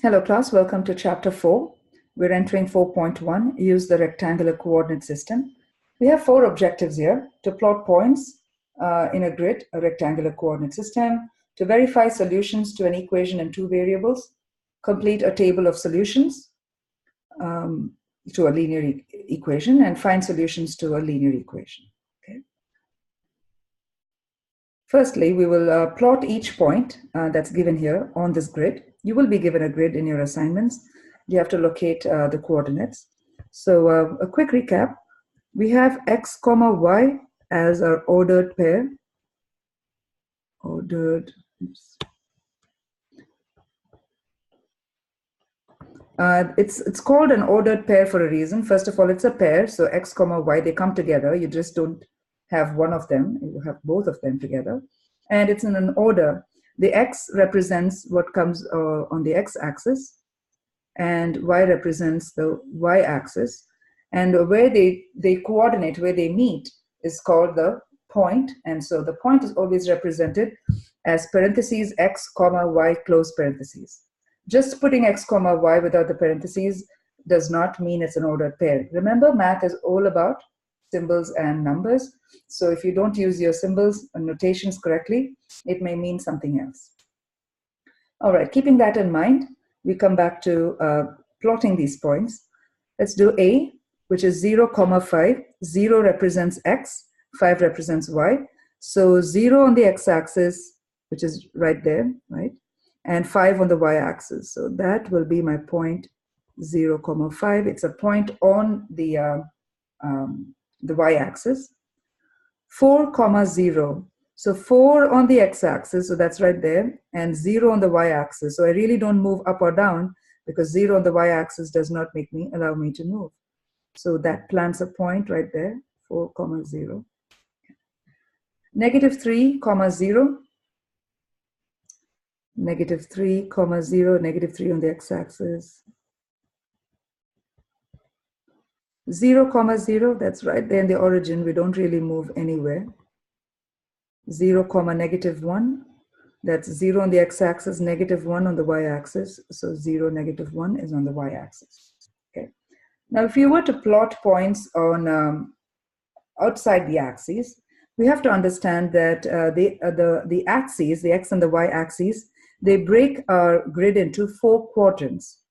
Hello class, welcome to chapter 4. We're entering 4.1, use the rectangular coordinate system. We have 4 objectives here: to plot points in a grid, a rectangular coordinate system, to verify solutions to an equation in 2 variables, complete a table of solutions to a linear equation, and find solutions to a linear equation. Okay. Firstly, we will plot each point that's given here on this grid. You will be given a grid in your assignments. You have to locate the coordinates. So a quick recap. We have x comma y as our ordered pair. It's called an ordered pair for a reason. First of all, it's a pair. So x comma y, they come together. You just don't have one of them. You have both of them together. And it's in an order. The x represents what comes on the x-axis, and y represents the y-axis. And where they coordinate, where they meet, is called the point. And so the point is always represented as parentheses x comma y close parentheses. Just putting x comma y without the parentheses does not mean it's an ordered pair. Remember, math is all about symbols and numbers. So if you don't use your symbols and notations correctly, it may mean something else. All right, keeping that in mind, we come back to plotting these points. Let's do A, which is 0, 5. 0 represents x, 5 represents y. So 0 on the x-axis, which is right there, right? And 5 on the y-axis. So that will be my point 0, 5. It's a point on the y-axis. 4, 0. So 4 on the x-axis, so that's right there, and 0 on the y-axis. So I really don't move up or down because 0 on the y-axis does not allow me to move. So that plants a point right there, 4, 0. Negative 3, 0. Negative 3, 0, negative 3 on the x-axis. 0, 0, that's right there in the origin. We don't really move anywhere. 0, negative 1. That's 0 on the x-axis, negative 1 on the y-axis. So 0, negative 1 is on the y-axis. Okay. Now, if you were to plot points on outside the axes, we have to understand that the axes, the x and the y-axes, they break our grid into 4 quadrants.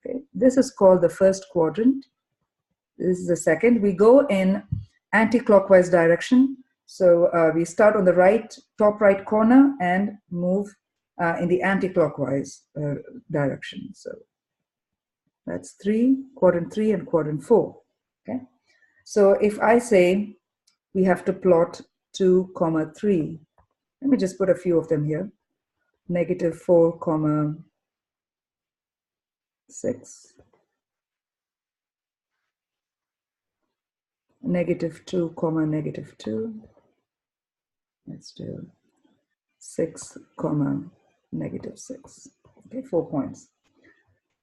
Okay. This is called the first quadrant. This is the second. We go in anti-clockwise direction. So we start on the top right corner and move in the anti-clockwise direction. So that's quadrant 3 and quadrant 4. Okay. So if I say we have to plot 2, 3, let me just put a few of them here. Negative 4, 6. Negative 2, negative 2. Let's do 6, negative 6. Okay, 4 points.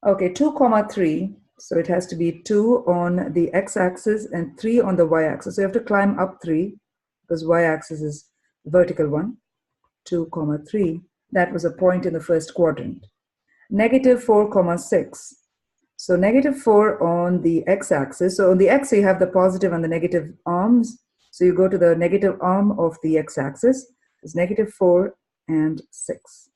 Okay, 2, 3. So it has to be 2 on the x-axis and 3 on the y-axis. So you have to climb up 3 because y-axis is the vertical one. 2, 3. That was a point in the first quadrant. Negative 4, 6. So negative 4 on the x-axis. So on the x, you have the positive and the negative arms. So you go to the negative arm of the x-axis. It's negative 4 and 6.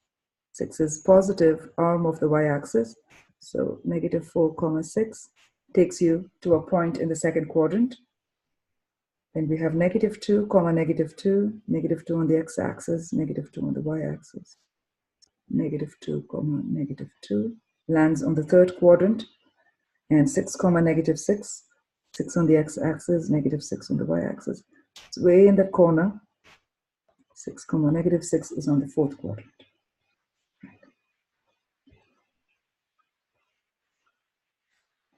6 is positive arm of the y-axis. So negative 4, 6 takes you to a point in the second quadrant. Then we have negative 2, negative 2, negative 2 on the x-axis, negative 2 on the y-axis. Negative 2, negative 2 lands on the third quadrant. And 6, negative 6. 6 on the x-axis, negative 6 on the y-axis. It's way in that corner. 6, negative 6 is on the fourth quadrant.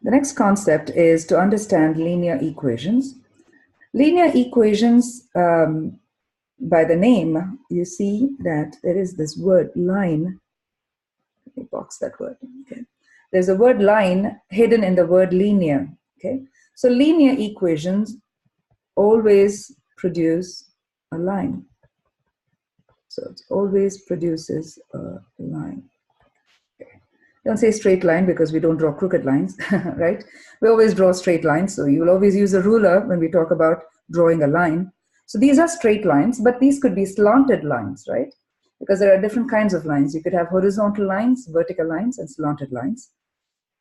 The next concept is to understand linear equations. Linear equations, by the name, you see that there is this word line. Let me box that word. Okay. There's a word line hidden in the word linear. Okay. So linear equations always produce a line. So it always produces a line. Okay. Don't say straight line because we don't draw crooked lines, right? We always draw straight lines. So you will always use a ruler when we talk about drawing a line. So these are straight lines, but these could be slanted lines, right? Because there are different kinds of lines. You could have horizontal lines, vertical lines, and slanted lines.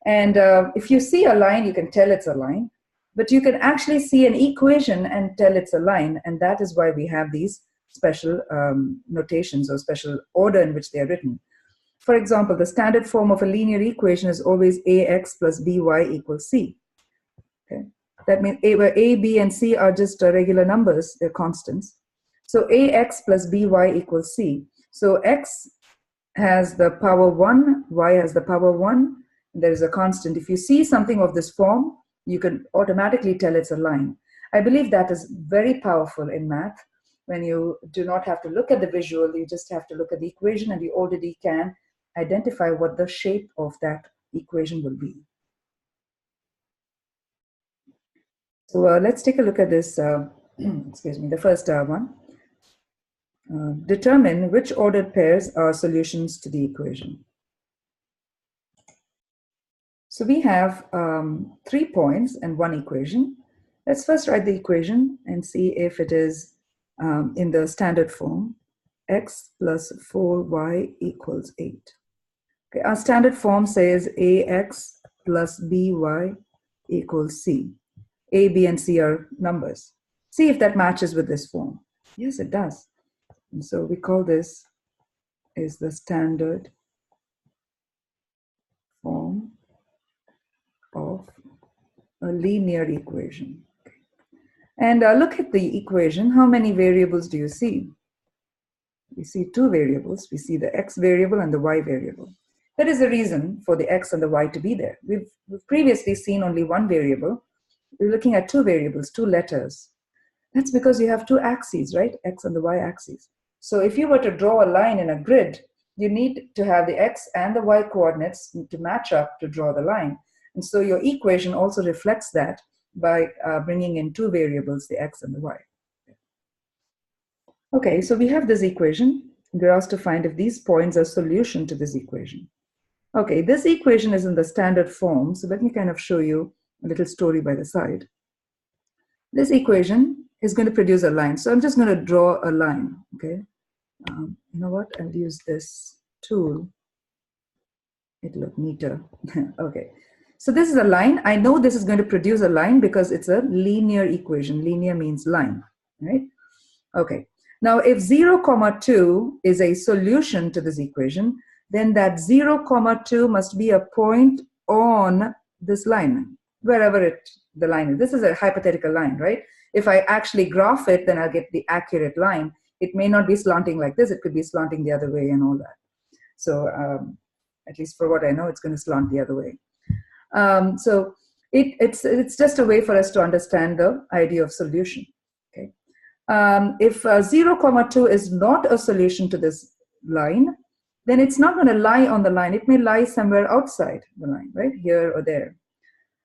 And if you see a line, you can tell it's a line, but you can actually see an equation and tell it's a line. And that is why we have these special notations or special order in which they are written. For example, the standard form of a linear equation is always ax plus by equals c. Okay? That means where a, b, and c are just regular numbers, they're constants. So ax plus by equals c. So x has the power 1, y has the power 1, and there is a constant. If you see something of this form, you can automatically tell it's a line. I believe that is very powerful in math. When you do not have to look at the visual, you just have to look at the equation, and you already can identify what the shape of that equation will be. So let's take a look at this, excuse me, the first one. Determine which ordered pairs are solutions to the equation. So we have 3 points and 1 equation. Let's first write the equation and see if it is in the standard form. X plus 4y equals 8. Okay, our standard form says ax plus by equals c. A, b, and c are numbers. See if that matches with this form. Yes, it does. And so we call this is the standard form of a linear equation. And look at the equation. How many variables do you see? We see 2 variables. We see the x variable and the y variable. There is a reason for the x and the y to be there. We've previously seen only 1 variable. We're looking at 2 variables, 2 letters. That's because you have 2 axes, right? X and the y axes. So if you were to draw a line in a grid, you need to have the x and the y coordinates to match up to draw the line. And so your equation also reflects that by bringing in 2 variables, the x and the y. Okay, so we have this equation. We're asked to find if these points are solution to this equation. Okay, this equation is in the standard form. So let me kind of show you a little story by the side. This equation is going to produce a line. So I'm just going to draw a line, okay? You know what? I'll use this tool. It'll look neater. Okay, so this is a line. I know this is going to produce a line because it's a linear equation. Linear means line, right? Okay, now if 0, 2 is a solution to this equation, then that 0, 2 must be a point on this line, wherever the line is. This is a hypothetical line, right? If I actually graph it, then I'll get the accurate line. It may not be slanting like this. It could be slanting the other way and all that. So at least for what I know, it's going to slant the other way. So it's just a way for us to understand the idea of solution. Okay. If 0, 2 is not a solution to this line, then it's not going to lie on the line. It may lie somewhere outside the line, right? Here or there.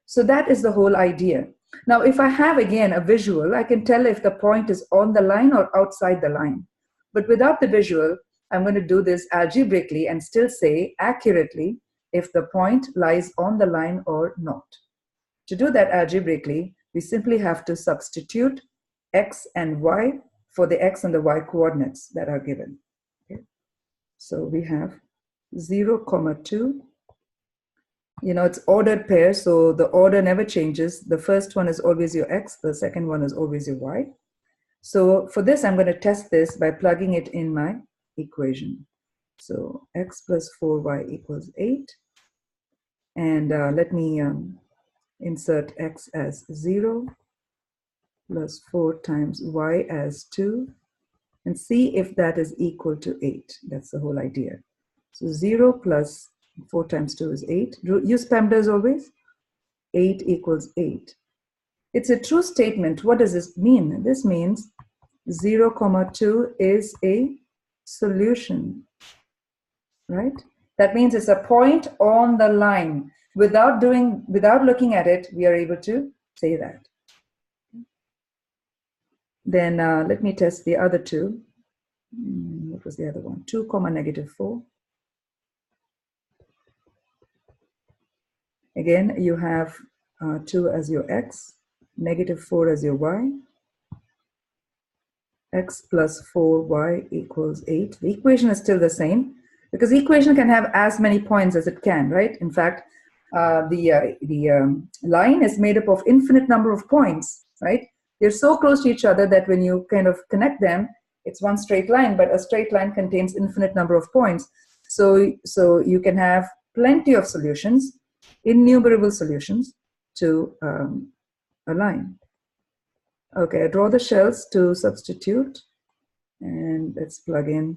So that is the whole idea. Now, if I have, again, a visual, I can tell if the point is on the line or outside the line. But without the visual, I'm going to do this algebraically and still say accurately if the point lies on the line or not. To do that algebraically, we simply have to substitute x and y for the x and the y coordinates that are given. Okay. So we have 0, 2. You know, it's ordered pair, so the order never changes. The first one is always your x, the second one is always your y. So for this, I'm going to test this by plugging it in my equation. So x plus 4y equals 8. And let me insert x as 0 plus 4 times y as 2. And see if that is equal to 8. That's the whole idea. So 0 plus 4 times 2 is 8. Use PEMDA as always. 8 equals 8. It's a true statement. What does this mean? This means 0, 2 is a solution, right? That means it's a point on the line. Without looking at it, we are able to say that. Then let me test the other two. What was the other one? 2, -4. Again, you have 2 as your x, negative 4 as your y, x plus 4y equals 8. The equation is still the same because the equation can have as many points as it can, right? In fact, the line is made up of infinite number of points, right? They're so close to each other that when you kind of connect them, it's one straight line, but a straight line contains infinite number of points. So you can have plenty of solutions, innumerable solutions to a line. Okay, I draw the shells to substitute, and let's plug in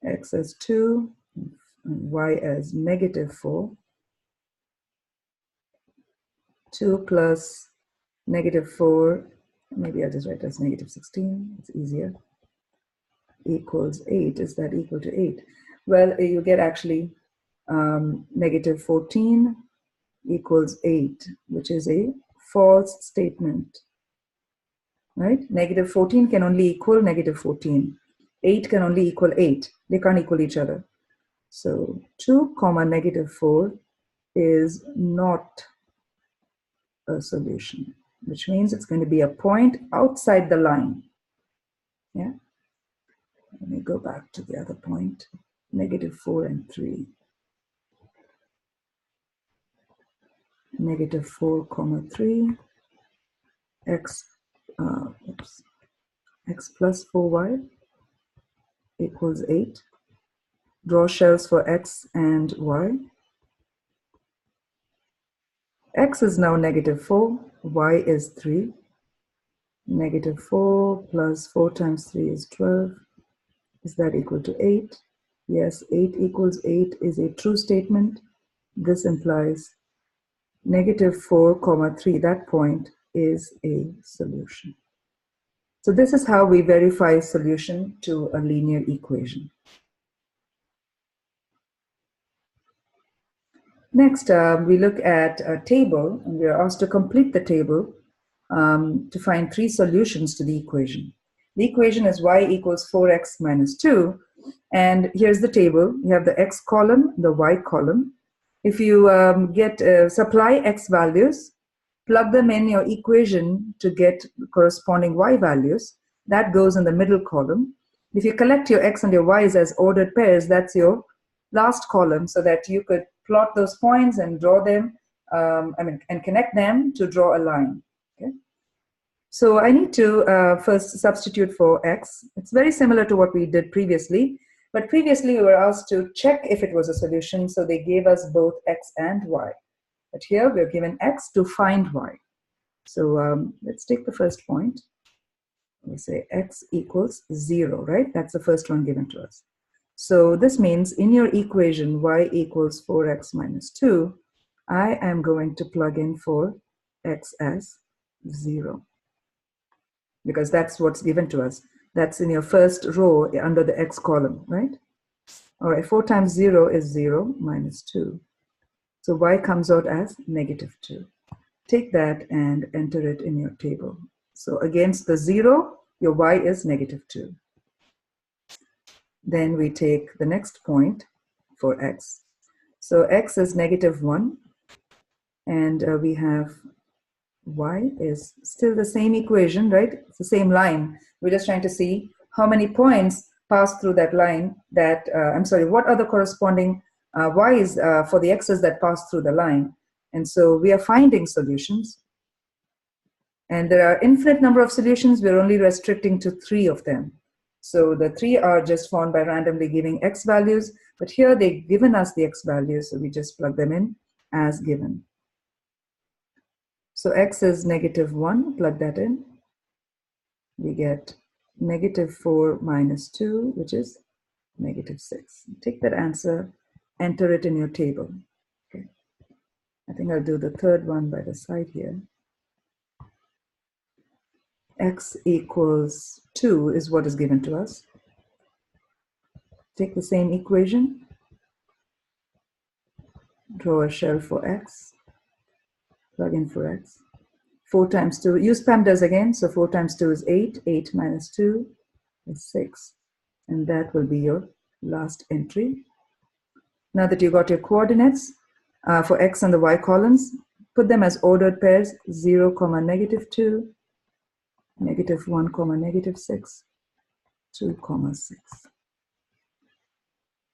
x as 2 and y as negative 4. 2 plus negative 4, maybe I'll just write as negative 16, it's easier, equals 8. Is that equal to 8? Well, you get actually negative 14 equals 8, which is a false statement, right? Negative 14 can only equal negative 14. 8 can only equal 8. They can't equal each other. So 2 comma negative 4 is not a solution, which means it's going to be a point outside the line. Yeah. Let me go back to the other point, negative 4 and 3. Negative 4 comma 3, x plus 4y equals 8. Draw shells for x and y. X is now negative 4, y is 3. Negative 4 plus 4 times 3 is 12. Is that equal to 8? Yes, 8 equals 8 is a true statement. This implies negative 4 comma 3, that point is a solution. So this is how we verify solution to a linear equation. Next, we look at a table, and we are asked to complete the table to find 3 solutions to the equation. The equation is y equals 4x minus 2, and here's the table. You have the x column, the y column. If you supply x values, plug them in your equation to get corresponding y values, that goes in the middle column. If you collect your x and your y's as ordered pairs, that's your last column, so that you could plot those points and draw them, and connect them to draw a line. Okay. So I need to first substitute for x. It's very similar to what we did previously, but previously we were asked to check if it was a solution, so they gave us both x and y. But here we're given x to find y. So let's take the first point. We say x equals 0, right? That's the first one given to us. So this means in your equation y equals 4x minus 2, I am going to plug in for x as 0. Because that's what's given to us. That's in your first row under the x column, right? All right, 4 times 0 is 0 minus 2. So y comes out as negative 2. Take that and enter it in your table. So against the 0, your y is negative 2. Then we take the next point for x. So x is negative 1, and we have y is still the same equation, right? It's the same line. We're just trying to see how many points pass through that line that, what are the corresponding y's for the x's that pass through the line. And so we are finding solutions. And there are infinite number of solutions. We're only restricting to 3 of them. So the 3 are just found by randomly giving x values, but here they've given us the x values, so we just plug them in as given. So x is negative 1, plug that in. We get negative 4 minus 2, which is negative 6. Take that answer, enter it in your table. Okay. I think I'll do the third one by the side here. X equals 2 is what is given to us. Take the same equation, draw a shell for x, plug in for x. 4 times 2, use PEMDAS again, so 4 times 2 is 8, 8 minus 2 is 6. And that will be your last entry. Now that you got your coordinates, for x and the y columns, put them as ordered pairs, 0, -2, -1, -6, 2, 6.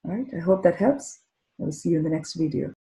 All right, I hope that helps. I will see you in the next video.